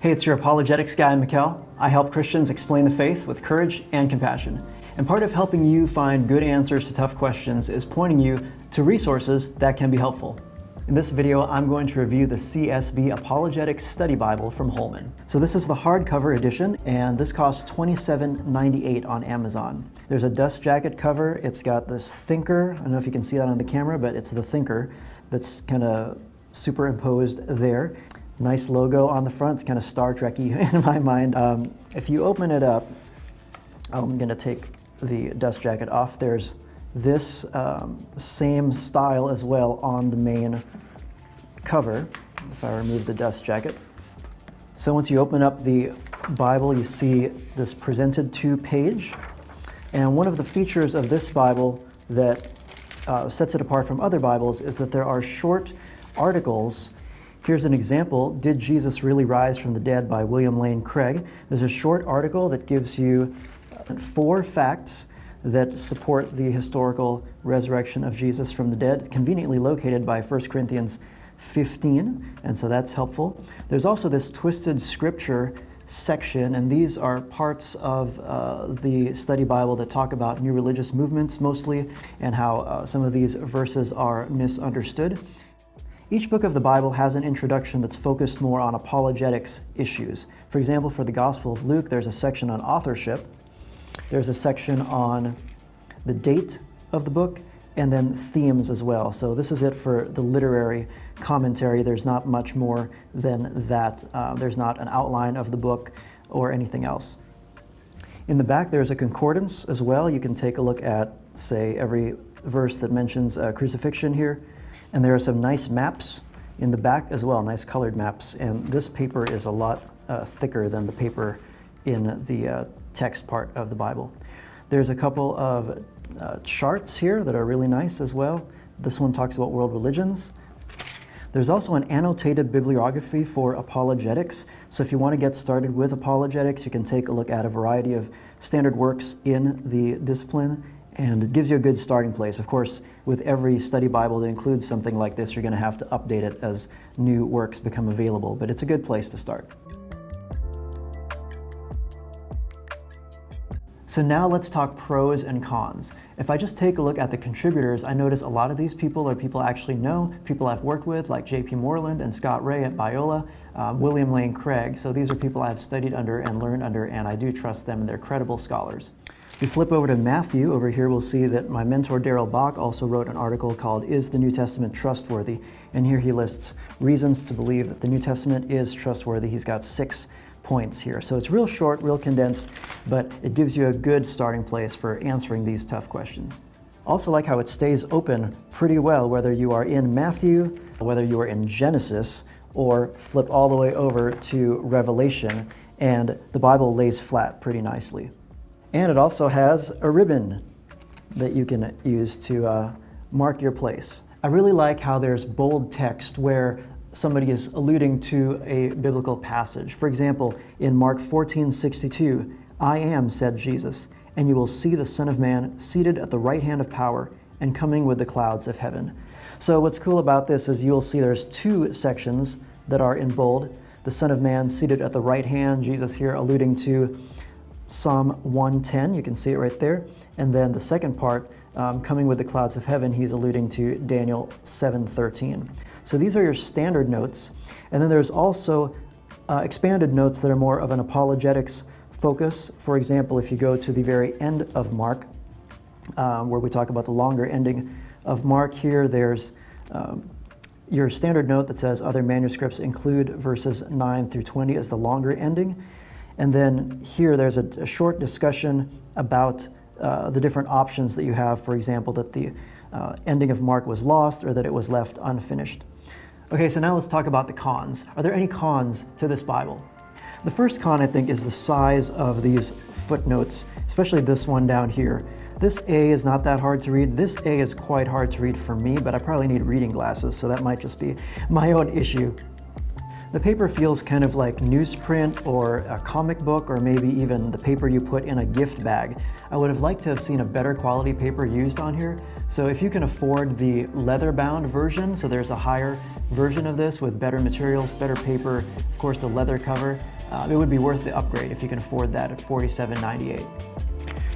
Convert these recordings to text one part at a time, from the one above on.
Hey, it's your apologetics guy, Mikkel. I help Christians explain the faith with courage and compassion. And part of helping you find good answers to tough questions is pointing you to resources that can be helpful. In this video, I'm going to review the CSB Apologetics Study Bible from Holman. So this is the hardcover edition, and this costs $27.98 on Amazon. There's a dust jacket cover. It's got this thinker. I don't know if you can see that on the camera, but it's the thinker that's kind of superimposed there. Nice logo on the front. It's kind of Star Trek-y in my mind. If you open it up, I'm going to take the dust jacket off. There's this same style as well on the main cover, if I remove the dust jacket. So once you open up the Bible, you see this presented to page. And one of the features of this Bible that sets it apart from other Bibles is that there are short articles. Here's an example, Did Jesus Really Rise from the Dead by William Lane Craig. There's a short article that gives you 4 facts that support the historical resurrection of Jesus from the dead. It's conveniently located by 1 Corinthians 15, and so that's helpful. There's also this twisted scripture section, and these are parts of the study Bible that talk about new religious movements mostly, and how some of these verses are misunderstood. Each book of the Bible has an introduction that's focused more on apologetics issues. For example, for the Gospel of Luke, there's a section on authorship. There's a section on the date of the book, and then themes as well. So this is it for the literary commentary. There's not much more than that. There's not an outline of the book or anything else. In the back, there's a concordance as well. You can take a look at, say, every verse that mentions crucifixion here. And there are some nice maps in the back as well, nice colored maps. And this paper is a lot thicker than the paper in the text part of the Bible. There's a couple of charts here that are really nice as well. This one talks about world religions. There's also an annotated bibliography for apologetics. So if you want to get started with apologetics, you can take a look at a variety of standard works in the discipline, and it gives you a good starting place. Of course, with every study Bible that includes something like this, you're going to have to update it as new works become available, but it's a good place to start. So now let's talk pros and cons. If I just take a look at the contributors, I notice a lot of these people are people I actually know, people I've worked with, like J.P. Moreland and Scott Ray at Biola, William Lane Craig. So these are people I've studied under and learned under, and I do trust them, and they're credible scholars. If you flip over to Matthew, over here we'll see that my mentor Darrell Bach also wrote an article called Is the New Testament Trustworthy? And here he lists reasons to believe that the New Testament is trustworthy. He's got 6 points here. So it's real short, real condensed, but it gives you a good starting place for answering these tough questions. Also like how it stays open pretty well, whether you are in Matthew, whether you are in Genesis, or flip all the way over to Revelation, and the Bible lays flat pretty nicely. And it also has a ribbon that you can use to mark your place. I really like how there's bold text where somebody is alluding to a biblical passage. For example, in Mark 14:62, I am, said Jesus, and you will see the Son of Man seated at the right hand of power and coming with the clouds of heaven. So what's cool about this is you'll see there's 2 sections that are in bold. The Son of Man seated at the right hand, Jesus here alluding to Psalm 110, you can see it right there. And then the second part, coming with the clouds of heaven, he's alluding to Daniel 7:13. So these are your standard notes. And then there's also expanded notes that are more of an apologetics focus. For example, if you go to the very end of Mark, where we talk about the longer ending of Mark here, there's your standard note that says other manuscripts include verses 9 through 20 as the longer ending. And then here there's a short discussion about the different options that you have. For example, that the ending of Mark was lost or that it was left unfinished. Okay, so now let's talk about the cons. Are there any cons to this Bible? The first con, I think, is the size of these footnotes, especially this one down here. This A is not that hard to read. This A is quite hard to read for me, but I probably need reading glasses, so that might just be my own issue. The paper feels kind of like newsprint or a comic book, or maybe even the paper you put in a gift bag. I would have liked to have seen a better quality paper used on here. So if you can afford the leather-bound version, so there's a higher version of this with better materials, better paper, of course the leather cover, it would be worth the upgrade if you can afford that at $47.98.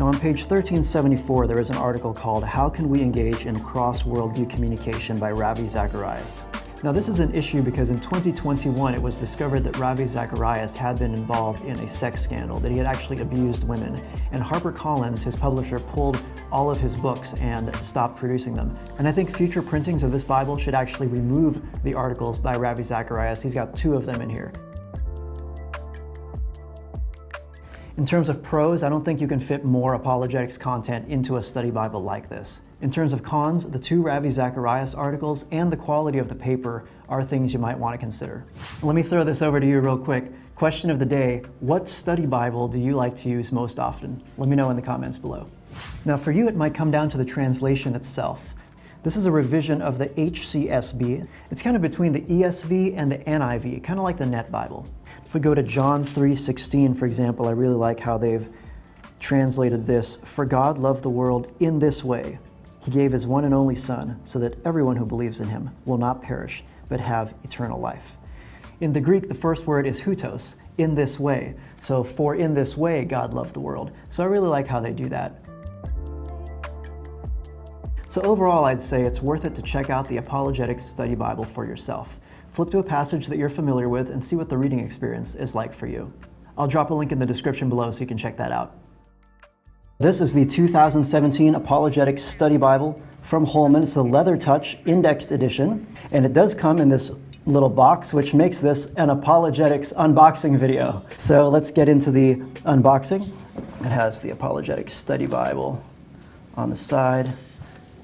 Now on page 1374, there is an article called "How Can We Engage in Cross-Worldview Communication" by Ravi Zacharias. Now this is an issue because in 2021 it was discovered that Ravi Zacharias had been involved in a sex scandal, that he had actually abused women. And HarperCollins, his publisher, pulled all of his books and stopped producing them. And I think future printings of this Bible should actually remove the articles by Ravi Zacharias. He's got 2 of them in here. In terms of pros, I don't think you can fit more apologetics content into a study Bible like this. In terms of cons, the 2 Ravi Zacharias articles and the quality of the paper are things you might want to consider. Let me throw this over to you real quick. Question of the day: what study Bible do you like to use most often? Let me know in the comments below. Now for you, it might come down to the translation itself. This is a revision of the HCSB. It's kind of between the ESV and the NIV, kind of like the Net Bible. If we go to John 3:16, for example, I really like how they've translated this. "For God loved the world in this way. He gave his one and only Son, so that everyone who believes in him will not perish, but have eternal life." In the Greek, the first word is hutos, in this way. So for in this way, God loved the world. So I really like how they do that. So overall, I'd say it's worth it to check out the Apologetics Study Bible for yourself. Flip to a passage that you're familiar with and see what the reading experience is like for you. I'll drop a link in the description below so you can check that out. This is the 2017 Apologetics Study Bible from Holman. It's the LeatherTouch Indexed Edition, and it does come in this little box, which makes this an apologetics unboxing video. So let's get into the unboxing. It has the Apologetics Study Bible on the side,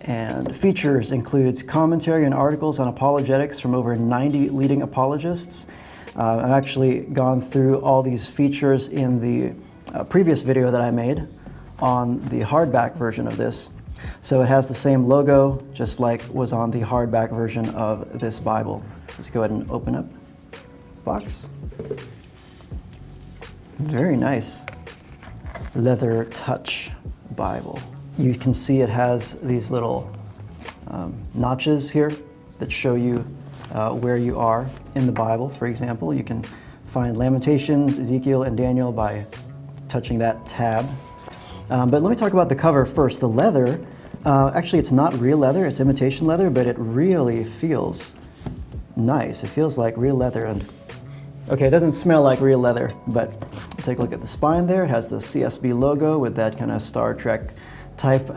and features includes commentary and articles on apologetics from over 90 leading apologists. I've actually gone through all these features in the previous video that I made on the hardback version of this. So it has the same logo, just like was on the hardback version of this Bible. Let's go ahead and open up the box. Very nice. LeatherTouch Bible. You can see it has these little notches here that show you where you are in the Bible. For example, you can find Lamentations, Ezekiel, and Daniel by touching that tab. But let me talk about the cover first. The leather, actually it's not real leather, it's imitation leather, but it really feels nice. It feels like real leather. And okay, it doesn't smell like real leather, but take a look at the spine there. It has the CSB logo with that kind of Star Trek type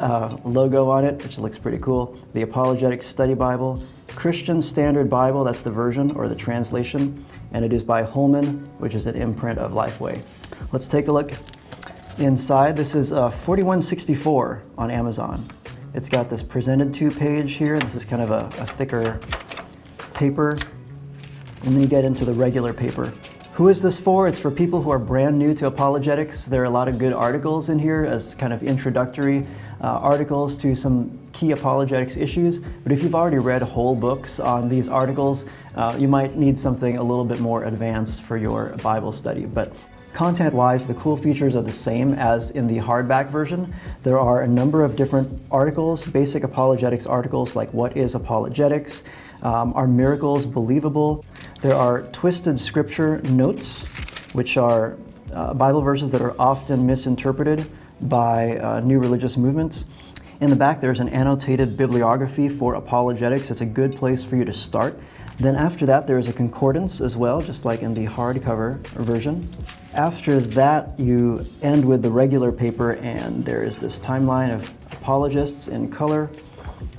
logo on it, which looks pretty cool. The Apologetics Study Bible, Christian Standard Bible, that's the version or the translation, and it is by Holman, which is an imprint of Lifeway. Let's take a look inside. This is $41.64 on Amazon. It's got this presented to page here. This is kind of a thicker paper, and then you get into the regular paper. Who is this for? It's for people who are brand new to apologetics. There are a lot of good articles in here as kind of introductory articles to some key apologetics issues. But if you've already read whole books on these articles, you might need something a little bit more advanced for your Bible study. But content-wise, the cool features are the same as in the hardback version. There are a number of different articles, basic apologetics articles like what is apologetics, are miracles believable? There are twisted scripture notes, which are Bible verses that are often misinterpreted by new religious movements. In the back, there's an annotated bibliography for apologetics. It's a good place for you to start. Then after that, there is a concordance as well, just like in the hardcover version. After that, you end with the regular paper, and there is this timeline of apologists in color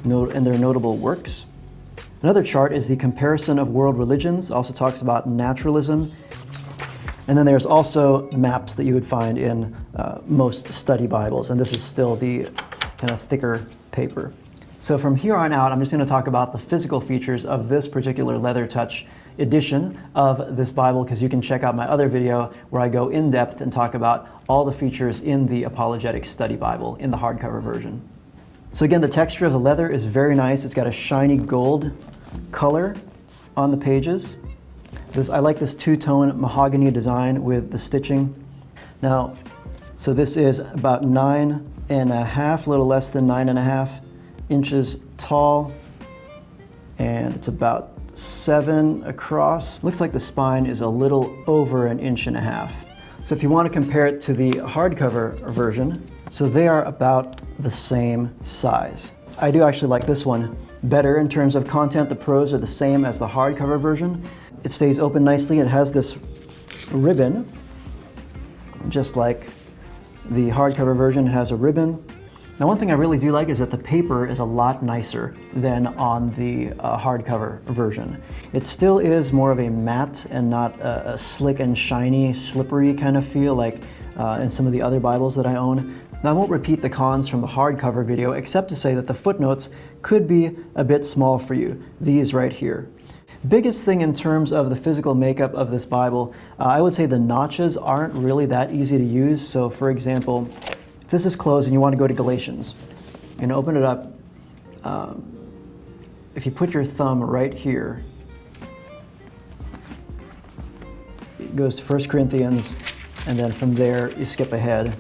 and their notable works. Another chart is the comparison of world religions, also talks about naturalism. And then there's also maps that you would find in most study Bibles, and this is still the kind of thicker paper. So from here on out, I'm just going to talk about the physical features of this particular LeatherTouch edition of this Bible, because you can check out my other video where I go in depth and talk about all the features in the Apologetics Study Bible in the hardcover version. So again, the texture of the leather is very nice. It's got a shiny gold color on the pages. I like this two-tone mahogany design with the stitching. Now, so this is about 9.5, a little less than 9.5 inches tall, and it's about 7 across. Looks like the spine is a little over 1.5 inches. So if you want to compare it to the hardcover version, so they are about the same size. I do actually like this one better in terms of content. The pros are the same as the hardcover version. It stays open nicely. It has this ribbon, just like the hardcover version. It has a ribbon. Now, one thing I really do like is that the paper is a lot nicer than on the hardcover version. It still is more of a matte and not a slick and shiny, slippery kind of feel like in some of the other Bibles that I own. Now, I won't repeat the cons from the hardcover video, except to say that the footnotes could be a bit small for you, these right here. Biggest thing in terms of the physical makeup of this Bible, I would say the notches aren't really that easy to use. So for example, if this is closed and you want to go to Galatians, and open it up, if you put your thumb right here, it goes to 1 Corinthians, and then from there you skip ahead.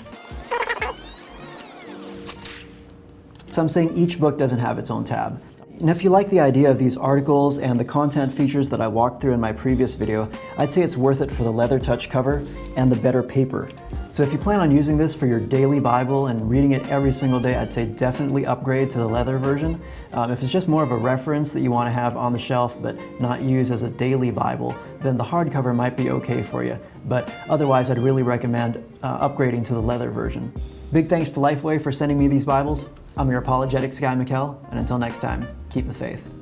So I'm saying each book doesn't have its own tab. And if you like the idea of these articles and the content features that I walked through in my previous video, I'd say it's worth it for the LeatherTouch cover and the better paper. So if you plan on using this for your daily Bible and reading it every single day, I'd say definitely upgrade to the leather version. If it's just more of a reference that you want to have on the shelf but not use as a daily Bible, then the hardcover might be okay for you. But otherwise, I'd really recommend upgrading to the leather version. Big thanks to Lifeway for sending me these Bibles. I'm your apologetics guy, Mikkel, and until next time, keep the faith.